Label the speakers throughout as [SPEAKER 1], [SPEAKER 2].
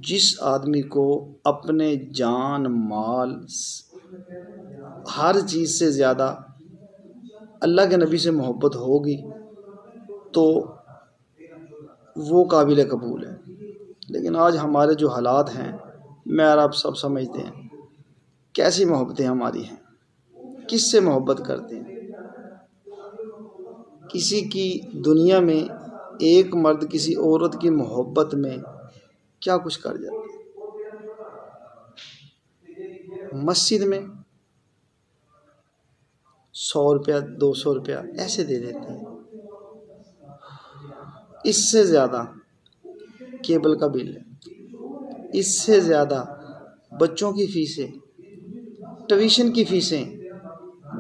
[SPEAKER 1] जिस आदमी को अपने जान माल हर चीज़ से ज़्यादा अल्लाह के नबी से मोहब्बत होगी तो वो काबिल कबूल है। लेकिन आज हमारे जो हालात हैं, मैं और आप सब समझते हैं कैसी मोहब्बतें हमारी हैं, किससे मोहब्बत करते हैं। किसी की दुनिया में एक मर्द किसी औरत की मोहब्बत में क्या कुछ कर जाता है। मस्जिद में 100 रुपया 200 रुपया ऐसे दे देते हैं। इससे ज़्यादा केबल का बिल है, इससे ज़्यादा बच्चों की फ़ीसें, ट्यूशन की फ़ीसें,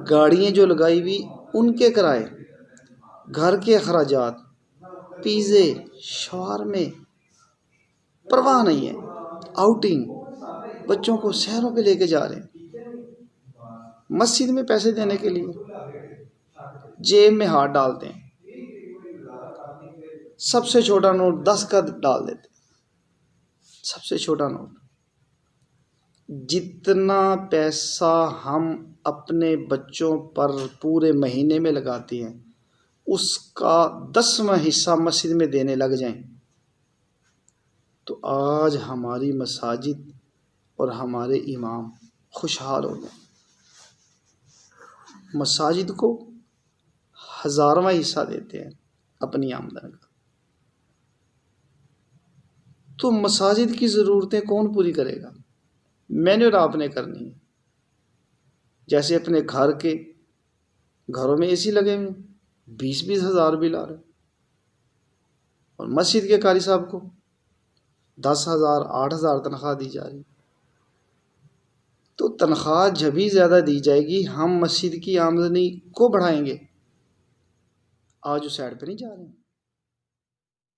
[SPEAKER 1] गाड़ियाँ जो लगाई हुई उनके किराए, घर के अखराजात, पिज़्ज़े शवारमे, परवाह नहीं है। आउटिंग, बच्चों को शहरों पे लेके जा रहे हैं मस्जिद में पैसे देने के लिए, जेब में हाथ डालते हैं, सबसे छोटा नोट 10 का डाल देते हैं, सबसे छोटा नोट। जितना पैसा हम अपने बच्चों पर पूरे महीने में लगाते हैं उसका 10वां हिस्सा मस्जिद में देने लग जाएं तो आज हमारी मसाजिद और हमारे इमाम खुशहाल हो गए। मसाजिद को 1000वां हिस्सा देते हैं अपनी आमदन का, तो मसाजिद की ज़रूरतें कौन पूरी करेगा? मैंने और आपने करनी है। जैसे अपने घरों में एसी लगे हुए 20-20 हज़ार बिल आ रहे, और मस्जिद के कारी साहब को 10,000 8,000 तनख्वाह दी जा रही। तो तनख्वाह जब भी ज़्यादा दी जाएगी हम मस्जिद की आमदनी को बढ़ाएंगे। आज उस साइड पे नहीं जा रहे।